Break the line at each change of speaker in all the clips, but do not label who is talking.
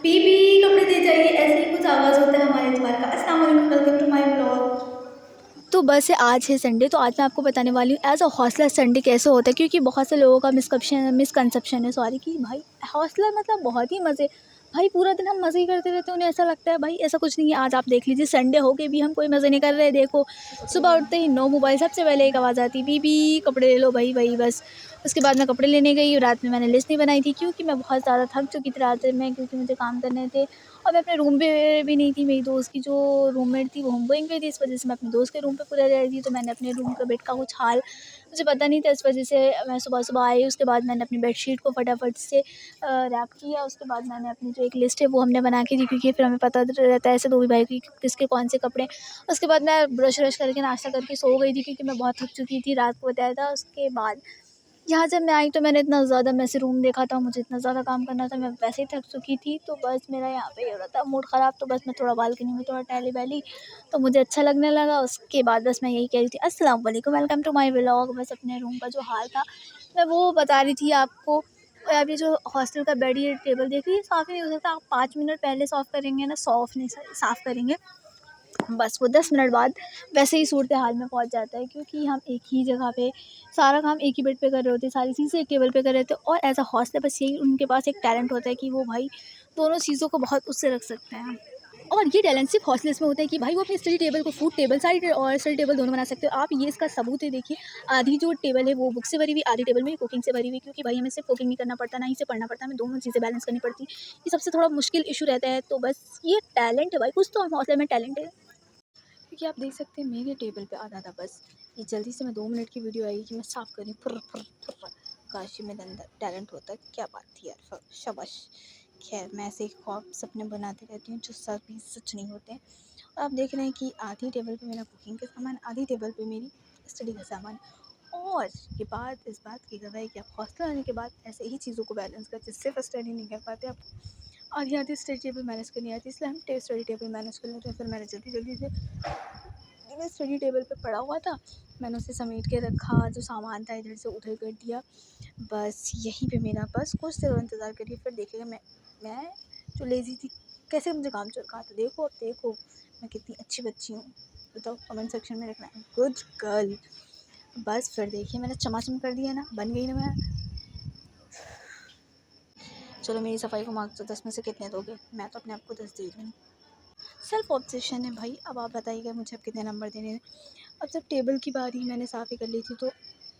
बीबी कपड़े दे जाइए, ऐसे ही कुछ आवाज़ होता है हमारे द्वार का। अस्सलाम वालेकुम, वेलकम टू माय ब्लॉग। तो बस आज है संडे, तो आज मैं आपको बताने वाली हूँ एज़ अ हॉस्टलर संडे कैसे होता है, क्योंकि बहुत से लोगों का मिसकंसेप्शन है सॉरी कि भाई हॉस्टलर मतलब बहुत ही मज़े। भाई पूरा दिन हम मज़े ही करते रहते हैं, उन्हें ऐसा लगता है भाई ऐसा कुछ नहीं है। आज आप देख लीजिए संडे हो के भी हम कोई मज़े नहीं कर रहे। देखो सुबह उठते ही नो मोबाइल, सबसे पहले एक आवाज़ आती बीबी कपड़े ले लो भाई भाई बस। उसके बाद मैं कपड़े लेने गई, रात में मैंने लिस्ट नहीं बनाई थी क्योंकि मैं बहुत ज़्यादा थक चुकी थी रात में, क्योंकि मुझे काम करने थे और मैं अपने रूम पे भी नहीं थी। मेरी दोस्त की जो रूममेट थी वो होमगोइंग पे थी, इस वजह से मैं अपने दोस्त के रूम पे पूरा रह रही थी। तो मैंने अपने रूम का बेड का कुछ हाल मुझे पता नहीं था, इस वजह से मैं सुबह-सुबह आई। उसके बाद मैंने अपनी बेडशीट को फटाफट से रैप किया। उसके बाद मैंने अपनी जो एक लिस्ट है वो हमने बना के दी, क्योंकि फिर हमें पता रहता है ऐसे 2 भाई की किसके कौन से कपड़े। उसके बाद मैं ब्रश-व्रश करके नाश्ता करके सो गई थी, क्योंकि मैं बहुत थक चुकी थी, रात को बताया था। उसके बाद यहाँ जब मैं आई तो मैंने इतना ज़्यादा मेसी रूम देखा था, मुझे इतना ज़्यादा काम करना था, मैं वैसे ही थक चुकी थी। तो बस मेरा यहाँ पे ये हो रहा था मूड ख़राब, तो बस मैं थोड़ा बालकनी में थोड़ा टहली-वहली तो मुझे अच्छा लगने लगा। उसके बाद बस मैं यही कह रही थी अस्सलाम वालेकुम, वेलकम टू माय व्लॉग। बस अपने रूम का जो हाल था मैं वो बता रही थी आपको। और अभी जो हॉस्टल का बेड ये टेबल देख रही है, साफ़ ही नहीं हो सकता। आप 5 मिनट पहले साफ़ करेंगे ना, साफ़ करेंगे, बस वो 10 मिनट बाद वैसे ही सूरत हाल में पहुंच जाता है, क्योंकि हम एक ही जगह पे सारा काम एक ही बेड पे कर रहे होते हैं, सारी चीज़ें एक टेबल पे कर रहे होते हैं। और एज अ हॉस्टल बस यही उनके पास एक टैलेंट होता है कि वो भाई दोनों चीज़ों को बहुत उससे रख सकते हैं। और ये टैलेंट सिर्फ हॉस्टल्स में होता है कि भाई वो अपनी स्टडी टेबल को फूड टेबल सारी और स्टडी टेबल दोनों बना सकते हो आप। ये इसका सबूत है, देखिए आधी जो टेबल है वो बुक से भरी हुई, आधी टेबल में कुकिंग से भरी हुई, क्योंकि भाई हमें सिर्फ कुकिंग नहीं करना पड़ता, ना ही से पढ़ना पड़ता, हमें दोनों चीज़ें बैलेंस करनी पड़ती है। ये सबसे थोड़ा मुश्किल इशू रहता है। तो बस ये टैलेंट है भाई, कुछ तो हम हॉस्टल में टैलेंट है। क्योंकि आप देख सकते हैं मेरे टेबल पे आधा था बस। ये जल्दी से मैं 2 मिनट की वीडियो आएगी कि मैं साफ़ करी फुर फुर फुर। काश ये मेरे अंदर टैलेंट होता, क्या बात थी यार, शाबाश। खैर मैं ऐसे ही ख्वाब सपने बनाती रहती हूँ जो सभी सच नहीं होते हैं। और आप देख रहे हैं कि आधी टेबल पे मेरा कुकिंग का सामान, आधी टेबल पे मेरी स्टडी का सामान। और ये बात इस बात की गवाह है कि आप हॉस्टल आने के बाद ऐसे ही चीज़ों को बैलेंस करते, सिर्फ स्टडी नहीं कर पाते आप, आधी आधी स्टडी टेबल मैनेज करनी आती है। इसलिए हम स्टडी टेबल मैनेज कर लेते हैं। फिर मैंने जल्दी जल्दी से जो मैं स्टडी टेबल पे पड़ा हुआ था मैंने उसे समेट के रखा, जो सामान था इधर से उधर कर दिया। बस यहीं पे मेरा बस कुछ देर और इंतज़ार करिए, फिर देखिएगा मैं जो लेज़ी थी कैसे मुझे काम चल रहा था। देखो अब देखो मैं कितनी अच्छी बच्ची हूँ, बताओ कमेंट सेक्शन में रखना, गुड गर्ल। बस फिर देखिए मैंने चमाचम कर दिया ना, बन गई ना मैं। चलो मेरी सफाई को मार्क्स तो 10 में से कितने दोगे? मैं तो अपने आप को 10 दे रही हूँ। सेल्फ ऑब्सेशन है भाई। अब आप बताइएगा मुझे अब कितने नंबर देने हैं। अब जब टेबल की बारी मैंने साफ़ ही कर ली थी, तो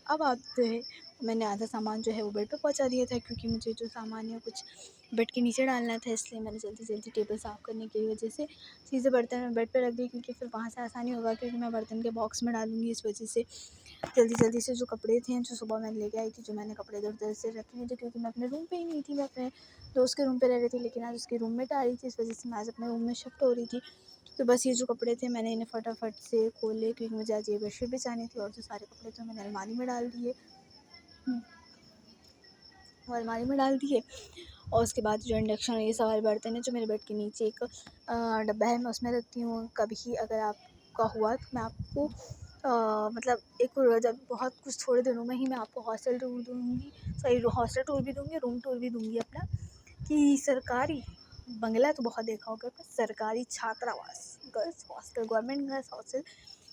अब आप जो है मैंने आधा सामान जो है वो बेड पे पहुंचा दिया था, क्योंकि मुझे जो सामान है कुछ बेड के नीचे डालना था, इसलिए मैंने जल्दी जल्दी टेबल साफ़ करने की वजह से चीज़ें बर्तन में बेड पे रख दी, क्योंकि फिर वहाँ से आसानी होगा, क्योंकि मैं बर्तन के बॉक्स में डालूँगी। इस वजह से जल्दी जल्दी से जो कपड़े थे जो सुबह मैंने लेके आई थी, जो मैंने कपड़े इधर उधर से रखे नहीं थे, क्योंकि मैं अपने रूम पे ही नहीं थी, मैं अपने दोस्त के रूम पे रह रही थी, लेकिन आज उसकी रूममेट आ रही थी, इस वजह से मैं आज अपने रूम में शिफ्ट हो रही थी। तो बस ये जो कपड़े थे मैंने इन्हें फटाफट से खोले, क्योंकि मुझे आज ये बेडशीट बिछानी थी, और जो सारे कपड़े थे मैंने अलमारी में डाल दिए। वो अलमारी में डाल दिए। और उसके बाद जो इंडक्शन और ये सारे बर्तन हैं जो मेरे बेड के नीचे एक डब्बा है, मैं उसमें रखती हूँ। कभी अगर आपका हुआ तो मैं आपको मतलब एक जब बहुत कुछ थोड़े दिनों में ही मैं आपको हॉस्टल टूर दूँगी, सॉरी हॉस्टल टूर भी दूँगी, रूम टूर भी दूँगी अपना, कि सरकारी बंगला तो बहुत देखा होगा, पर सरकारी छात्रावास girls hostel, government girls hostel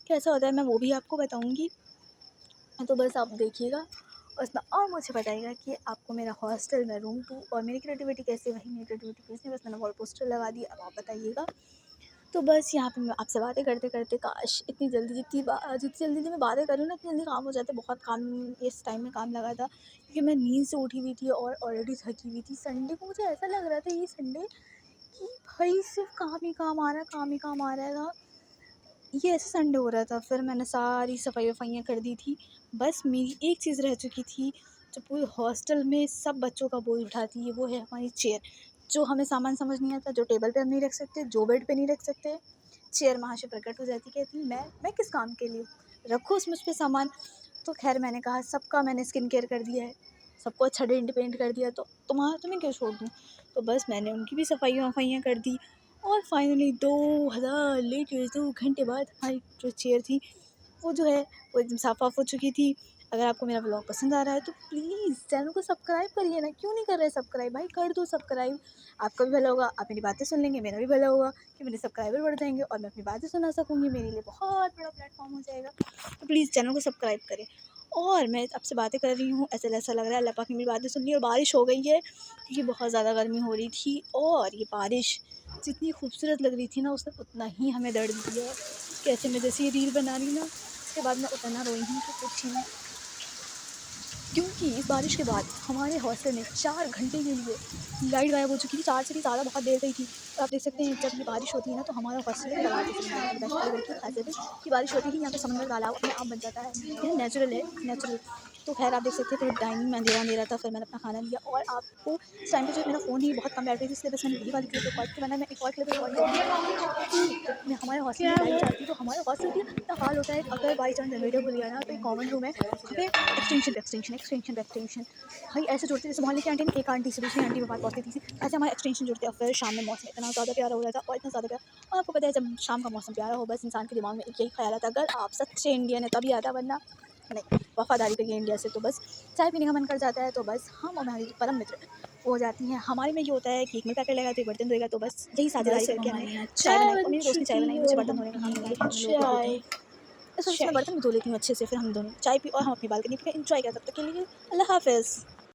कैसा होता है मैं वो भी आपको बताऊँगी। तो बस आप देखिएगा उसमें, और मुझे बताइएगा कि आपको मेरा हॉस्टल में रूम टू और मेरी क्रिएटिविटी कैसी रही। मेरी क्रिएटिविटी कैसी, बस मैंने वॉल पोस्टर लगा दी, अब आप बताइएगा। तो बस यहाँ पे मैं आपसे बातें करते करते, काश इतनी जल्दी जितनी जल्दी मैं बातें करूँ ना उतनी जल्दी काम हो जाते। बहुत काम इस टाइम में काम लगा था, क्योंकि मैं नींद से उठी हुई थी और ऑलरेडी थकी हुई थी। संडे को मुझे ऐसा लग रहा था ये संडे कि भाई सिर्फ काम ही काम आ रहा है, काम ही काम आ रहा है। ये ऐसे संडे हो रहा था। फिर मैंने सारी सफाइयाँ कर दी थी। बस मेरी एक चीज़ रह चुकी थी जो पूरे हॉस्टल में सब बच्चों का बोझ उठाती है, वो है हमारी चेयर। जो हमें सामान समझ नहीं आता, जो टेबल पे हम नहीं रख सकते, जो बेड पे नहीं रख सकते, चेयर वहाँ से प्रकट हो जाती, कहती मैं किस काम के लिए रखूँ उस मुझ पे सामान। तो खैर मैंने कहा सबका मैंने स्किन केयर कर दिया है, सबको अच्छा डेंट पेंट कर दिया, तो तुम्हें क्यों छोड़ दूँ। तो बस मैंने उनकी भी सफाइयाँ कर दी। और फाइनली 2000 लीटर 2 घंटे बाद हमारी जो चेयर थी वो जो है वो एकदम साफ़ वाफ़ हो चुकी थी। अगर आपको मेरा ब्लॉग पसंद आ रहा है तो प्लीज़ चैनल को सब्सक्राइब करिए ना, क्यों नहीं कर रहे सब्सक्राइब भाई, कर दो सब्सक्राइब। आपका भी भला होगा, आप मेरी बातें सुन लेंगे, मेरा भी भला होगा कि मेरे सब्सक्राइबर बढ़ जाएंगे और मैं अपनी बातें सुना सकूँगी, मेरे लिए बहुत बड़ा प्लेटफॉर्म हो जाएगा। तो प्लीज़ चैनल को सब्सक्राइब करें। और मैं आपसे बातें कर रही हूँ, ऐसा लग रहा है अल्लाह पाक ने मेरी बातें सुन ली और बारिश हो गई है, क्योंकि बहुत ज़्यादा गर्मी हो रही थी और ये बारिश जितनी खूबसूरत लग रही थी ना, उसने उतना ही हमें दर्द दिया। कैसे मैं जैसे ये रील बना रही ना, उसके बाद मैं उतना रोई हूँ कि कुछ ही नहीं, क्योंकि इस बारिश के बाद हमारे हॉस्टल में 4 घंटे के लिए लाइट गायब हो चुकी थी। 4 से भी ज़्यादा बहुत देर गई थी। और आप देख सकते हैं जब ये बारिश होती है ना, तो हमारा हॉस्टल तलाब जैसे बन जाता है। बल्कि खासियत है कि बारिश होती ही यहाँ पे समंदर तालाब अपने आप बन जाता है। यह नेचुरल है, नेचुरल। तो खैर आप देख सकते हैं फिर डाइनिंग में अंधेरा था, फिर मैंने अपना खाना लिया। और आपको इस टाइम पे जो मेरा फ़ोन ही बहुत कम बैटरी थी, इसलिए बस मैंने यही वाली क्लिप रिकॉर्ड की, वरना मैं एक और क्लिप रिकॉर्ड करती कि जब मैं हमारे हॉस्टल में लाइट जाती है तो हमारे हॉस्टल का क्या हाल होता है। अगर बाई चांस जनरेटर खुल गया ना, तो एक कॉमन रूम है, वहाँ पे एक्सटेंशन भाई ऐसे जुड़ते जैसे मोहल्ले की आंटी ने एक आंटी से दूसरी आंटी में बात पहुँचती थी, ऐसे हमारे एक्सटेंशन जुड़ते। और फिर शाम में मौसम इतना ज़्यादा प्यारा हो रहा था और इतना ज़्यादा प्यारा। और आपको पता है जब शाम का मौसम प्यारा हो, बस इंसान के दिमाग में एक यही ख्याल आता है, अगर आप सच्चे इंडियन है तभी आता, वरना नहीं। वफ़ादारी करिए इंडिया से, तो बस चाय पीने का मन कर जाता है, तो बस हम और हमारी परम मित्र वो हो जाती हैं। हमारे में ये होता है कि एक मिल पैकेट लेगा तो एक बर्तन धोएगा, तो बस यही साझेदारी करके हमने चाय बनाई और मेरी दोस्त ने चाय बनाई, मुझे बर्तन धोने का काम नहीं आता, हम लोग को देते हैं। इस वजह से मैं बर्तन भी धो लेती हूँ अच्छे से, फिर हम दोनों चाय पी और हम अपनी बालकनी पे एंजॉय कर, तब तक के लिए अल्लाह हाफ़िज़।